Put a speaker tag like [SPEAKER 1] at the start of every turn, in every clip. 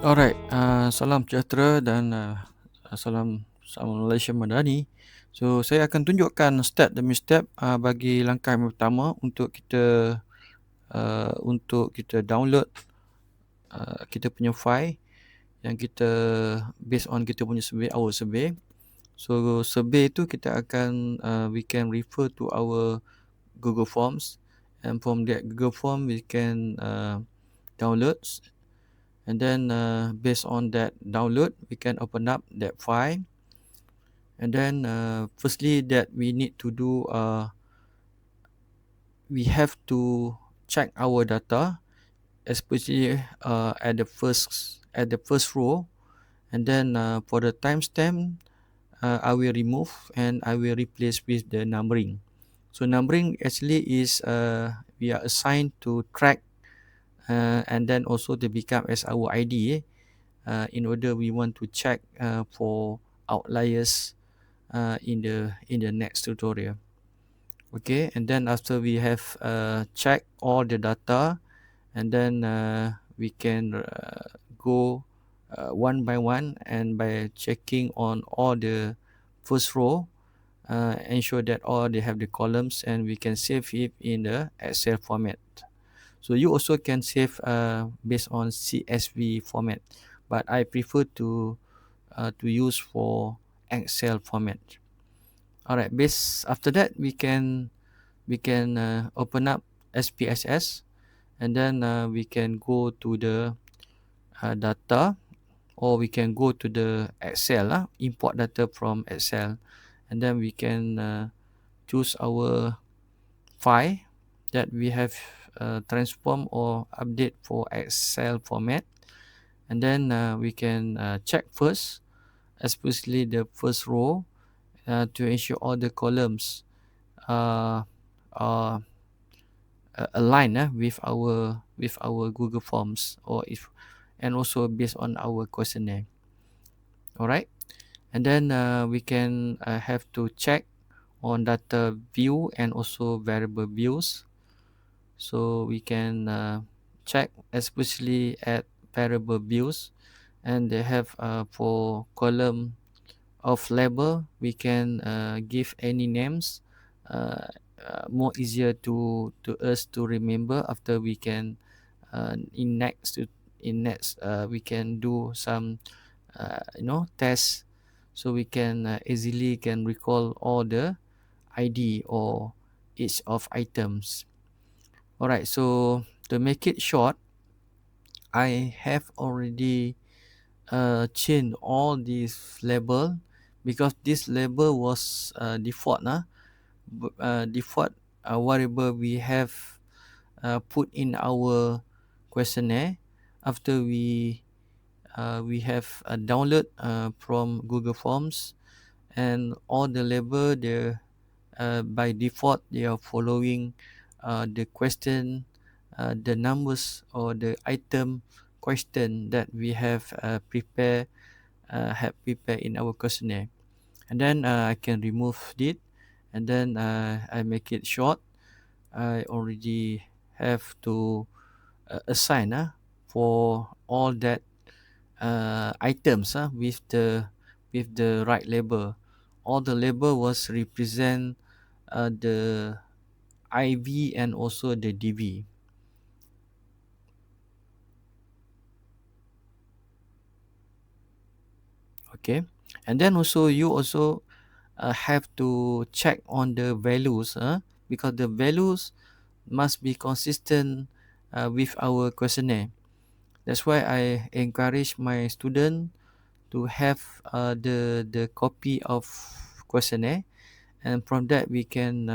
[SPEAKER 1] Alright, salam sejahtera dan salam Malaysia Madani. So, saya akan tunjukkan step demi step bagi langkah yang pertama untuk kita download kita punya file yang kita based on kita punya survey, our survey. So, survey tu kita akan we can refer to our Google Forms, and from that Google Form we can download. And then based on that download, we can open up that file. And then firstly that we need to do, we have to check our data, especially at the first row. And then for the timestamp, I will remove and I will replace with the numbering. So numbering actually is we are assigned to track and then also to become as our ID. In order we want to check for outliers in the next tutorial. Okay, and then after we have checked all the data, and then we can go one by one, and by checking on all the first row, ensure that all they have the columns, and we can save it in the Excel format. So you also can save based on CSV format, but I prefer to use for Excel format. Alright, after that we can open up SPSS, and then we can go to the data, or we can go to the Excel, import data from Excel, and then we can choose our file that we have transform or update for Excel format. And then we can check first, especially the first row, to ensure all the columns are aligned with our Google Forms, and also based on our questionnaire. Alright, and then we can have to check on data view and also variable views. So we can check especially at variable views, and they have for column of label we can give any names, more easier to us to remember. After we can in next we can do some tests, so we can easily can recall all the ID or each of items. Alright, so to make it short, I have already changed all these label, because this label was default default whatever we have put in our questionnaire after we have download from Google Forms, and all the label they by default they are following the question, the numbers or the item question that we have prepared in our questionnaire. And then I can remove it, and then I make it short. I already have to assign for all that items with the right label. All the label was represent the IV and also the DV. Okay, and then also you also have to check on the values, because the values must be consistent with our questionnaire. That's why I encourage my student to have the copy of questionnaire, and from that we can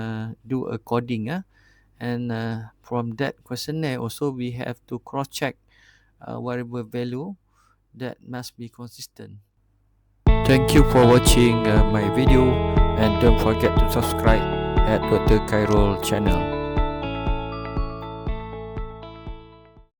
[SPEAKER 1] do a coding, and from that questionnaire also we have to cross check whatever value that must be consistent. Thank you for watching my video, and don't forget to subscribe at Dr. Khairul channel.